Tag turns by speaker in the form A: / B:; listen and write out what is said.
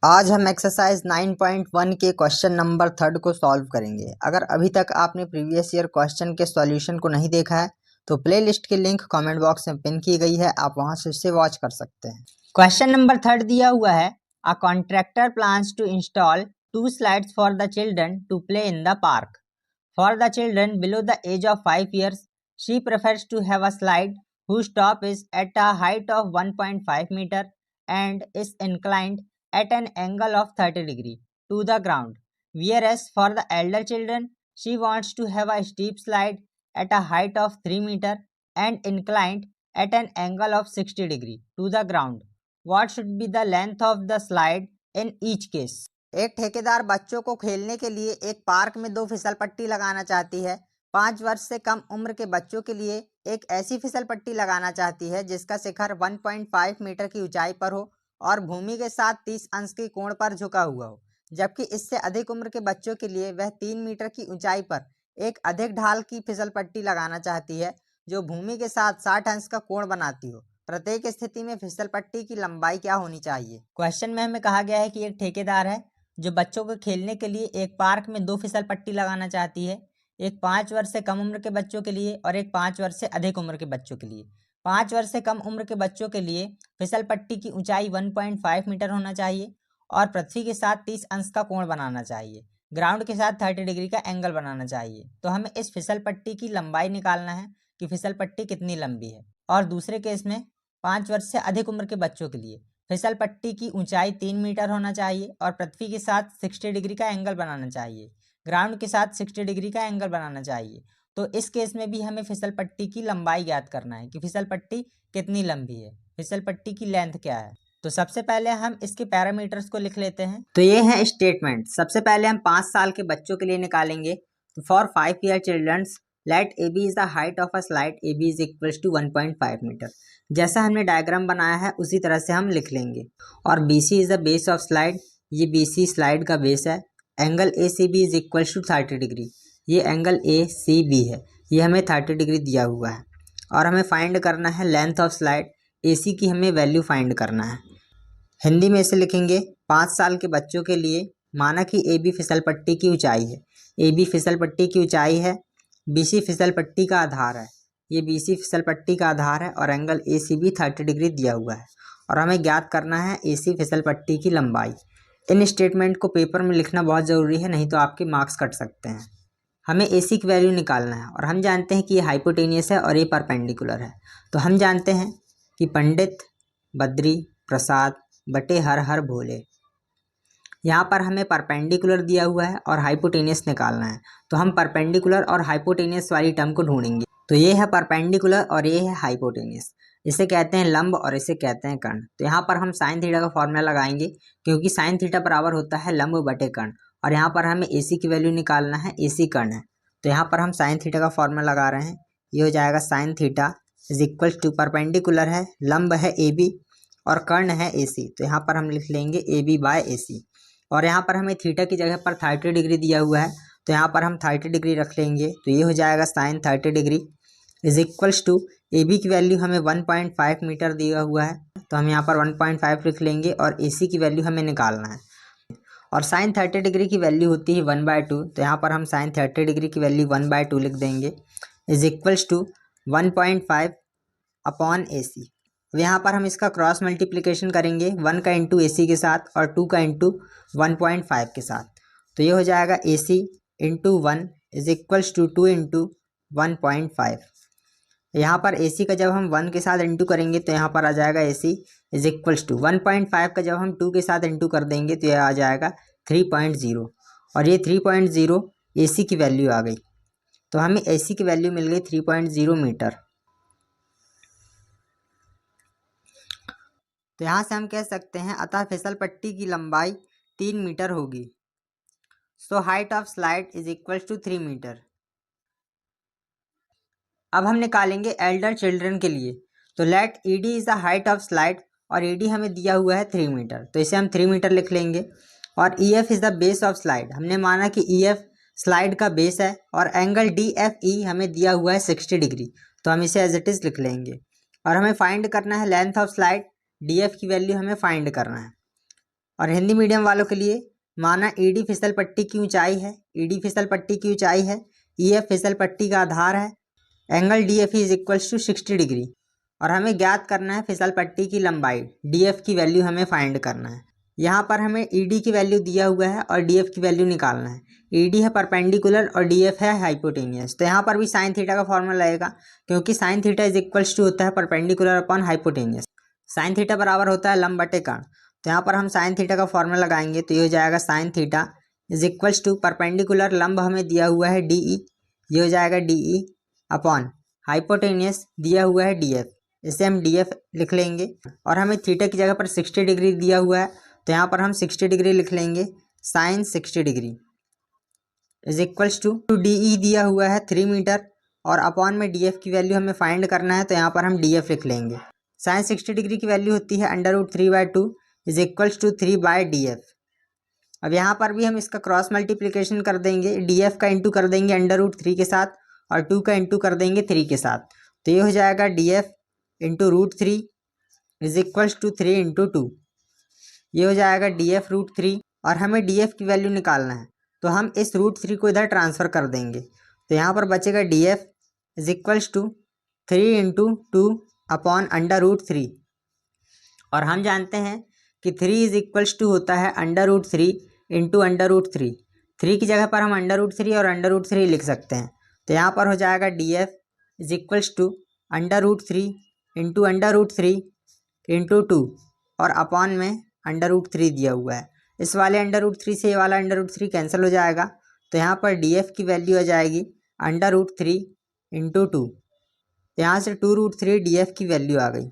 A: आज हम एक्सरसाइज 9.1 के क्वेश्चन नंबर 3 को सॉल्व करेंगे। अगर अभी तक आपने प्रीवियस ईयर क्वेश्चन के सॉल्यूशन को नहीं देखा है तो प्लेलिस्ट की लिंक कमेंट बॉक्स में पिन की गई है, आप वहां से उसे वॉच कर सकते हैं। क्वेश्चन नंबर 3 दिया हुआ है, a contractor plans to install 2 slides for the children to play in the park. For the children below the age of 5 years, she prefers to have a slide whose top is at a height of 1.5 meter and is inclined at an angle of 30 degree to the ground. Whereas for the elder children, she wants to have a steep slide at a height of 3 meter and inclined at an angle of 60 degree to the ground. What should be the length of the slide in each case? एक ठेकेदार बच्चों को खेलने के लिए एक park में 2 फिसल पट्टी लगाना चाहती है। 5 वर्ष से कम उम्र के बच्चों के लिए एक ऐसी फिसल पट्टी लगाना चाहती है जिसका शिखर 1.5 मीटर की ऊंचाई पर हो और भूमि के साथ 30 अंश के कोण पर झुका हुआ हो, जबकि इससे अधिक उम्र के बच्चों के लिए वह 3 मीटर की ऊंचाई पर एक अधिक ढाल की फिसल पट्टी लगाना चाहती है जो भूमि के साथ 60 अंश का कोण बनाती हो। प्रत्येक स्थिति में फिसल पट्टी की लंबाई क्या होनी चाहिए? क्वेश्चन में हमें कहा गया है कि एक ठेकेदार है जो बच्चों को खेलने के लिए एक पार्क में 2 फिसल पट्टी लगाना चाहती है, एक 5 वर्ष से कम उम्र के बच्चों के लिए और एक 5 वर्ष से अधिक उम्र के बच्चों के लिए। 5 वर्ष से कम उम्र के बच्चों के लिए फिसल पट्टी की ऊंचाई 1.5 मीटर होना चाहिए और पृथ्वी के साथ 30 अंश का कोण बनाना चाहिए, ग्राउंड के साथ 30 डिग्री का एंगल बनाना चाहिए। तो हमें इस फिसल पट्टी की लंबाई निकालना है कि फिसल पट्टी कितनी लंबी है। और दूसरे केस में 5 वर्ष से अधिक उम्र के बच्चों के लिए फिसल पट्टी की ऊंचाई 3 मीटर होना चाहिए और पृथ्वी के साथ 60 डिग्री का एंगल बनाना चाहिए, ग्राउंड के साथ 60 डिग्री का एंगल बनाना चाहिए। तो इस केस में भी हमें फिसल पट्टी की लंबाई ज्ञात करना है कि फिसल पट्टी कितनी लंबी है, फिसल पट्टी की लेंथ क्या है। तो सबसे पहले हम इसके पैरामीटर्स को लिख लेते हैं। तो ये है स्टेटमेंट। सबसे पहले हम 5 साल के बच्चों के लिए निकालेंगे। For 5 year childrens let A B is the height of a slide A B is equals to 1.5 meter. जैसा हमने डायग्राम बनाया है उसी तरह से हम लिख लेंगे। और B C is the base of slide, ये बी सी स्लाइड का बेस है। Angle A C B is equals to 30 degree, ये एंगल ए सी बी है, ये हमें 30 डिग्री दिया हुआ है। और हमें फाइंड करना है लेंथ ऑफ स्लाइड, ए सी की हमें वैल्यू फाइंड करना है। हिंदी में इसे लिखेंगे 5 साल के बच्चों के लिए माना कि ए बी फिसल पट्टी की ऊंचाई है, ए बी फिसल पट्टी की ऊंचाई है, बी सी फिसल पट्टी का आधार है, ये बी सी फिसल पट्टी का आधार है और angle A C B 30 degree दिया हुआ है। और हमें ज्ञात करना है ए सी फिसल पट्टी की लंबाई। इन स्टेटमेंट को पेपर में लिखना बहुत ज़रूरी है, नहीं तो आपके मार्क्स कट सकते हैं। हमें ए सी की वैल्यू निकालना है और हम जानते हैं कि ये हाइपोटेनियस है और ये परपेंडिकुलर है। तो हम जानते हैं कि पंडित बद्री प्रसाद बटे हर हर भोले, यहाँ पर हमें परपेंडिकुलर दिया हुआ है और हाइपोटेनियस निकालना है। तो हम परपेंडिकुलर और हाइपोटेनियस वाली टर्म को ढूंढेंगे। तो ये है परपेंडिकुलर और ये है हाइपोटेनियस। इसे कहते हैं लंब और इसे कहते हैं कर्ण। तो यहाँ पर हम साइन थीटा का फॉर्मूला लगाएंगे क्योंकि साइन थीटा बराबर होता है लंब बटे कर्ण। और यहाँ पर हमें ए सी की वैल्यू निकालना है, ए सी कर्ण है। तो यहाँ पर हम साइन थीटा का फॉर्मूला लगा रहे हैं, ये हो जाएगा sine theta is equal to perpendicular है, लंब है ए बी और कर्ण है ए सी। तो यहाँ पर हम लिख लेंगे ए बी बाय ए सी। और यहाँ पर हमें थीटा की जगह पर 30 डिग्री दिया हुआ है, तो यहाँ पर हम 30 डिग्री रख लेंगे। तो ये हो जाएगा sine 30 degree is equals to A B की वैल्यू हमें 1.5 मीटर दिया हुआ है, तो हम यहाँ पर 1.5 लिख लेंगे और ए सी की वैल्यू हमें निकालना है। और साइन 30 डिग्री की वैल्यू होती है 1/2, तो यहाँ पर हम साइन 30 डिग्री की वैल्यू 1/2 लिख देंगे इज इक्वल्स टू 1.5 अपॉन ए सी। यहाँ पर हम इसका क्रॉस मल्टीप्लिकेशन करेंगे 1 का इंटू ए सी के साथ और 2 का इंटू 1.5 के साथ। तो ये हो जाएगा A C into 1 is equals to 2 into 1.5। यहाँ पर ए सी का जब हम 1 के साथ इंटू करेंगे तो यहाँ पर आ जाएगा A C is equals to 1.5 का जब हम 2 के साथ इंटू कर देंगे तो यह आ जाएगा 3.0 और ये 3.0 ए सी की वैल्यू आ गई। तो हमें ए सी की वैल्यू मिल गई 3.0 मीटर। तो यहाँ से हम कह सकते हैं अतः फिसल पट्टी की लंबाई 3 मीटर होगी। So height of slide is equals to 3 meter. अब हम निकालेंगे एल्डर चिल्ड्रन के लिए। तो let E D is the height of slide और ई डी हमें दिया हुआ है 3 मीटर, तो इसे हम 3 मीटर लिख लेंगे। और E F is the base of slide, हमने माना कि ई एफ स्लाइड का बेस है और एंगल डी एफ ई हमें दिया हुआ है 60 डिग्री, तो हम इसे एज इट इज़ लिख लेंगे। और हमें फाइंड करना है length of slide, D F की वैल्यू हमें फाइंड करना है। और हिंदी मीडियम वालों के लिए माना ईडी फिसल पट्टी की ऊंचाई है, ईडी फिसल पट्टी की ऊंचाई है, ईएफ फिसल पट्टी का आधार है, angle D F is equals to 60 degree और हमें ज्ञात करना है फिसल पट्टी की लंबाई, डीएफ की वैल्यू हमें फाइंड करना है। यहाँ पर हमें ईडी की वैल्यू दिया हुआ है और डीएफ की वैल्यू निकालना है। ईडी है परपेंडिकुलर और डीएफ है हाइपोटेनियस। तो यहाँ पर भी साइन थीटा का फॉर्मूला लगेगा, क्योंकि sine theta is equals to होता है perpendicular upon hypotenuse. Sine theta बराबर होता है लंब बटे कर्ण। तो यहाँ पर हम साइन थीटा का फॉर्मूला लगाएंगे तो ये हो जाएगा sine theta is equals to perpendicular लंब हमें दिया हुआ है डीई, ये हो जाएगा डीई अपॉन हाइपोटेनियस दिया हुआ है डीएफ, इसे हम डीएफ लिख लेंगे। और हमें थीटा की जगह पर 60 डिग्री दिया हुआ है तो यहाँ पर हम 60 डिग्री लिख लेंगे, sine 60 degree is equals to D E दिया हुआ है 3 मीटर और अपॉन में डीएफ की वैल्यू हमें फाइंड करना है तो यहाँ पर हम डीएफ लिख लेंगे। साइन 60 डिग्री की वैल्यू होती है √3/2 इज इक्वल्स टू 3/df। अब यहाँ पर भी हम इसका क्रॉस मल्टीप्लिकेशन कर देंगे, डीएफ का इंटू कर देंगे √3 के साथ और 2 का इंटू कर देंगे 3 के साथ। तो ये हो जाएगा D F into √3 is equals to 3 into 2, ये हो जाएगा डीएफ √3 और हमें डीएफ की वैल्यू निकालना है तो हम इस √3 को इधर ट्रांसफ़र कर देंगे। तो यहाँ पर बचेगा D F is equals to 3 into 2 upon √3 और हम जानते हैं कि 3 इज इक्वल्स टू होता है √3 इंटू √3। 3 की जगह पर हम √3 और √3 लिख सकते हैं। तो यहाँ पर हो जाएगा D F is equals to √3 into √3 into 2 और अपॉन में √3 दिया हुआ है। इस वाले √3 से ये वाला √3 कैंसिल हो जाएगा तो यहाँ पर डीएफ की वैल्यू आ जाएगी √3 इंटू 2। यहाँ से 2√3 डीएफ की वैल्यू आ गई।